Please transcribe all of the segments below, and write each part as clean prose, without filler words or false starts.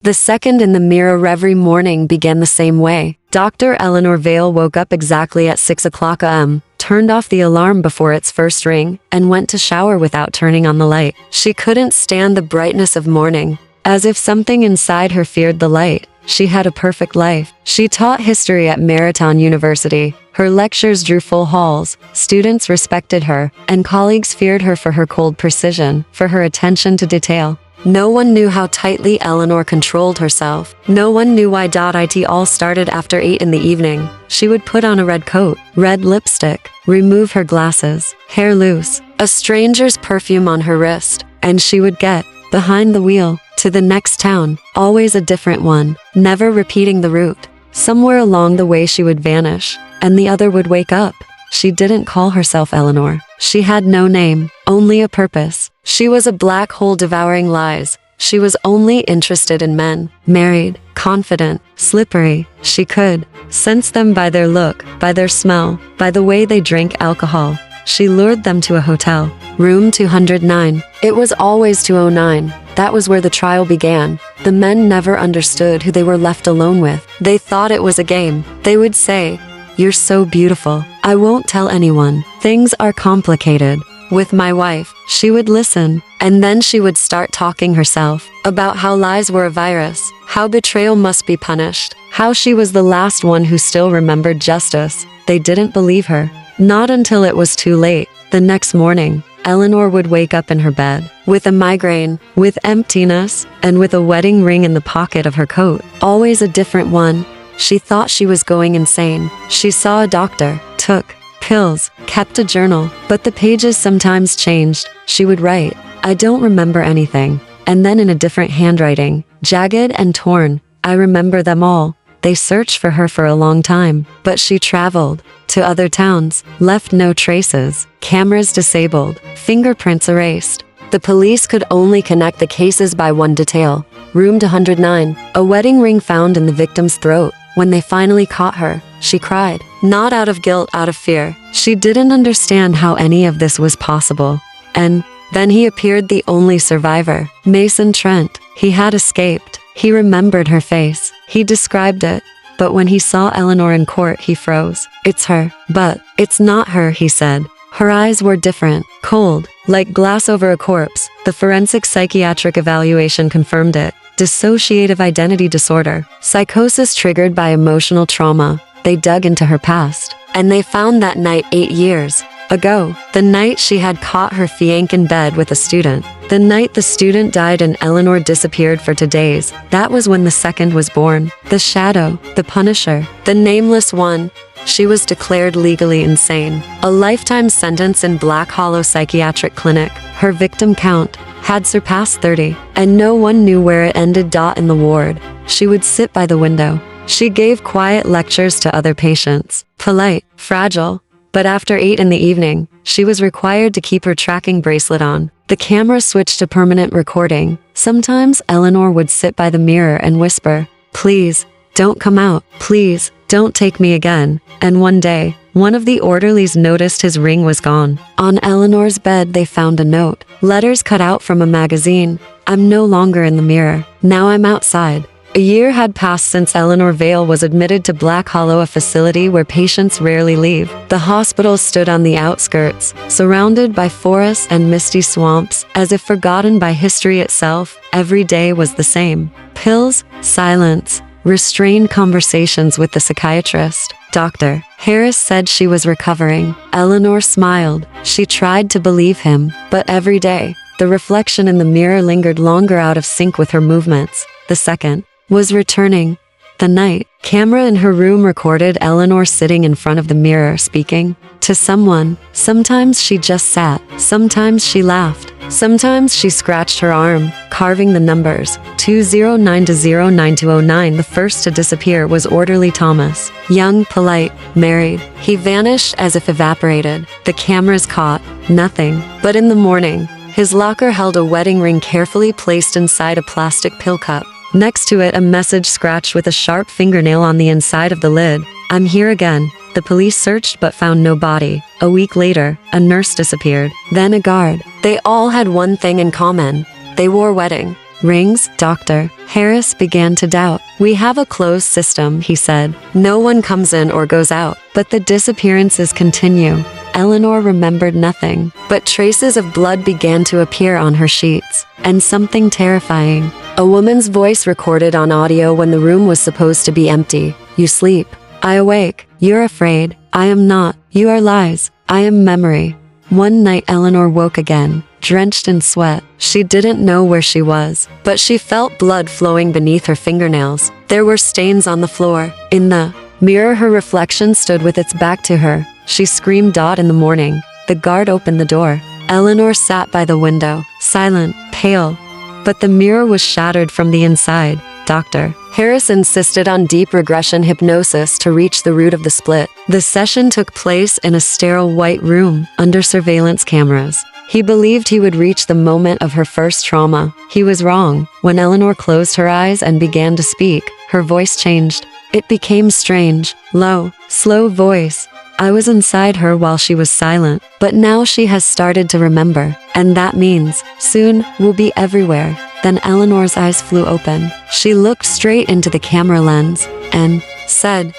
The second in the mirror every morning began the same way. Dr. Eleanor Vale woke up exactly at 6 o'clock a.m., turned off the alarm before its first ring, and went to shower without turning on the light. She couldn't stand the brightness of morning. As if something inside her feared the light, she had a perfect life. She taught history at Meriton University. Her lectures drew full halls, students respected her, and colleagues feared her for her cold precision, for her attention to detail. No one knew how tightly Eleanor controlled herself. No one knew why it all started after 8 in the evening. She would put on a red coat, red lipstick, remove her glasses, hair loose, a stranger's perfume on her wrist, and she would get behind the wheel, to the next town, always a different one, never repeating the route. Somewhere along the way she would vanish, and the other would wake up. She didn't call herself Eleanor. She had no name, only a purpose. She was a black hole devouring lies. She was only interested in men, married, confident, slippery. She could sense them by their look, by their smell, by the way they drank alcohol. She lured them to a hotel. Room 209. It was always 209. That was where the trial began. The men never understood who they were left alone with. They thought it was a game. They would say, "You're so beautiful. I won't tell anyone. Things are complicated." With my wife, she would listen, and then she would start talking herself about how lies were a virus, how betrayal must be punished, how she was the last one who still remembered justice. They didn't believe her. Not until it was too late. The next morning, Eleanor would wake up in her bed, with a migraine, with emptiness, and with a wedding ring in the pocket of her coat. Always a different one. She thought she was going insane. She saw a doctor, took pills, kept a journal, but the pages sometimes changed. She would write, "I don't remember anything." And then in a different handwriting, jagged and torn, "I remember them all." They searched for her for a long time, but she traveled to other towns, left no traces, cameras disabled, fingerprints erased. The police could only connect the cases by one detail. Room 209, a wedding ring found in the victim's throat. When they finally caught her, she cried, not out of guilt, out of fear. She didn't understand how any of this was possible. And then he appeared, the only survivor, Mason Trent. He had escaped. He remembered her face. He described it. But when he saw Eleanor in court, he froze. "It's her." "But it's not her," he said. Her eyes were different, cold, like glass over a corpse. The forensic psychiatric evaluation confirmed it. Dissociative identity disorder, psychosis triggered by emotional trauma. They dug into her past, and they found that night 8 years ago, the night she had caught her fiancé in bed with a student, the night the student died and Eleanor disappeared for 2 days. That was when the second was born. The shadow, the punisher, the nameless one. She was declared legally insane. A lifetime sentence in Black Hollow Psychiatric Clinic. Her victim count had surpassed 30, and no one knew where it ended. In the ward, she would sit by the window. She gave quiet lectures to other patients, polite, fragile. But after 8 in the evening, she was required to keep her tracking bracelet on. The camera switched to permanent recording. Sometimes Eleanor would sit by the mirror and whisper, "Please, don't come out. Please, don't take me again." And one day, one of the orderlies noticed his ring was gone. On Eleanor's bed they found a note. Letters cut out from a magazine. "I'm no longer in the mirror. Now I'm outside." A year had passed since Eleanor Vale was admitted to Black Hollow, a facility where patients rarely leave. The hospital stood on the outskirts, surrounded by forests and misty swamps, as if forgotten by history itself. Every day was the same. Pills, silence, restrained conversations with the psychiatrist. Dr. Harris said she was recovering. Eleanor smiled. She tried to believe him, but every day, the reflection in the mirror lingered longer, out of sync with her movements. The second was returning. The night camera in her room recorded Eleanor sitting in front of the mirror, speaking to someone. Sometimes she just sat. Sometimes she laughed. Sometimes she scratched her arm, carving the numbers 209 to 09209. The first to disappear was orderly Thomas. Young, polite, married. He vanished as if evaporated. The cameras caught nothing. But in the morning, his locker held a wedding ring carefully placed inside a plastic pill cup. Next to it, a message scratched with a sharp fingernail on the inside of the lid. "I'm here again." The police searched but found no body. A week later, a nurse disappeared. Then a guard. They all had one thing in common. They wore wedding Rings, Dr. Harris began to doubt. We have a closed system, he said. No one comes in or goes out, but the disappearances continue. Eleanor remembered nothing, but traces of blood began to appear on her sheets, and something terrifying. A woman's voice recorded on audio when the room was supposed to be empty. You sleep. I awake. You're afraid. I am not. You are lies. I am memory. One night Eleanor woke again, drenched in sweat. She didn't know where she was, but she felt blood flowing beneath her fingernails. There were stains on the floor. In the mirror, her reflection stood with its back to her. She screamed out in the morning. The guard opened the door. Eleanor sat by the window, silent, pale. But the mirror was shattered from the inside. Dr. Harris insisted on deep regression hypnosis to reach the root of the split. The session took place in a sterile white room under surveillance cameras. He believed he would reach the moment of her first trauma. He was wrong. When Eleanor closed her eyes and began to speak, her voice changed. It became strange, low, slow voice. I was inside her while she was silent, but now she has started to remember, and that means, soon, we'll be everywhere. Then Eleanor's eyes flew open. She looked straight into the camera lens, and said,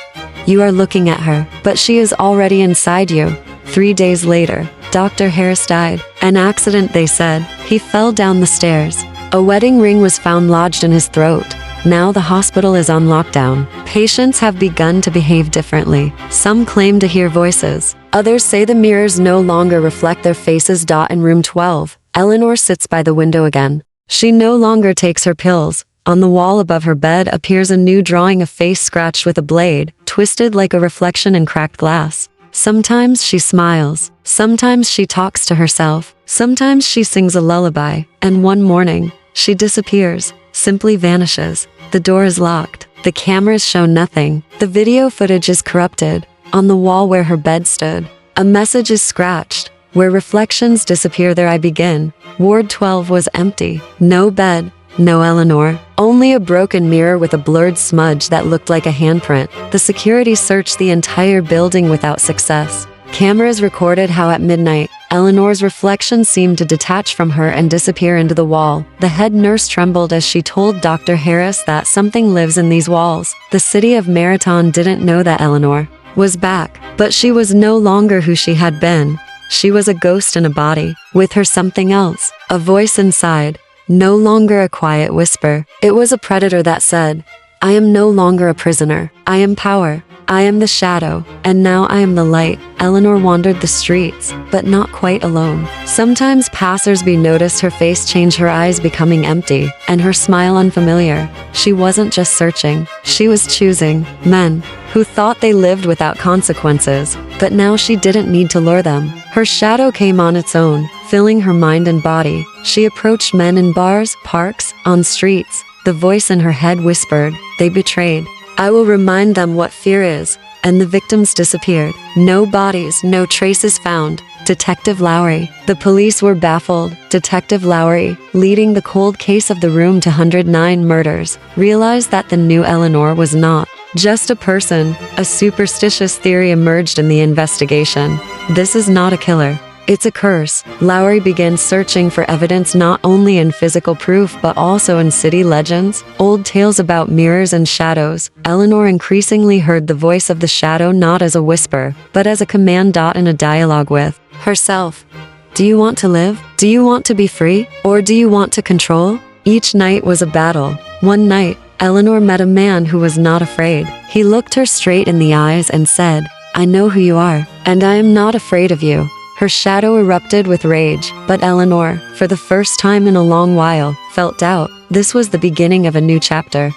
You are looking at her, but she is already inside you. 3 days later, Dr. Harris died. An accident, they said. He fell down the stairs. A wedding ring was found lodged in his throat. Now the hospital is on lockdown. Patients have begun to behave differently. Some claim to hear voices. Others say the mirrors no longer reflect their faces. In room 12, Eleanor sits by the window again. She no longer takes her pills. On the wall above her bed appears a new drawing, a face scratched with a blade, twisted like a reflection in cracked glass. Sometimes she smiles. Sometimes she talks to herself. Sometimes she sings a lullaby. And one morning, she disappears, simply vanishes. The door is locked. The cameras show nothing. The video footage is corrupted. On the wall where her bed stood, a message is scratched. Where reflections disappear, there I begin. Ward 12 was empty. No bed. No Eleanor. Only a broken mirror with a blurred smudge that looked like a handprint. The security searched the entire building without success. Cameras recorded how at midnight, Eleanor's reflection seemed to detach from her and disappear into the wall. The head nurse trembled as she told Dr. Harris that something lives in these walls. The city of Marathon didn't know that Eleanor was back, but she was no longer who she had been. She was a ghost in a body. With her something else, a voice inside. No longer a quiet whisper. It was a predator that said, I am no longer a prisoner. I am power. I am the shadow, and now I am the light. Eleanor wandered the streets, but not quite alone. Sometimes passers-by noticed her face change, her eyes becoming empty, and her smile unfamiliar. She wasn't just searching, she was choosing men who thought they lived without consequences, but now she didn't need to lure them. Her shadow came on its own, filling her mind and body. She approached men in bars, parks, on streets. The voice in her head whispered, they betrayed. I will remind them what fear is, and the victims disappeared. No bodies, no traces found. Detective Lowry. The police were baffled. Detective Lowry, leading the cold case of the room 209 murders, realized that the new Eleanor was not just a person. A superstitious theory emerged in the investigation. This is not a killer. It's a curse. Lowry began searching for evidence not only in physical proof but also in city legends, old tales about mirrors and shadows. Eleanor increasingly heard the voice of the shadow not as a whisper, but as a command. In a dialogue with herself. Do you want to live? Do you want to be free? Or do you want to control? Each night was a battle. One night, Eleanor met a man who was not afraid. He looked her straight in the eyes and said, I know who you are, and I am not afraid of you. Her shadow erupted with rage, but Eleanor, for the first time in a long while, felt doubt. This was the beginning of a new chapter.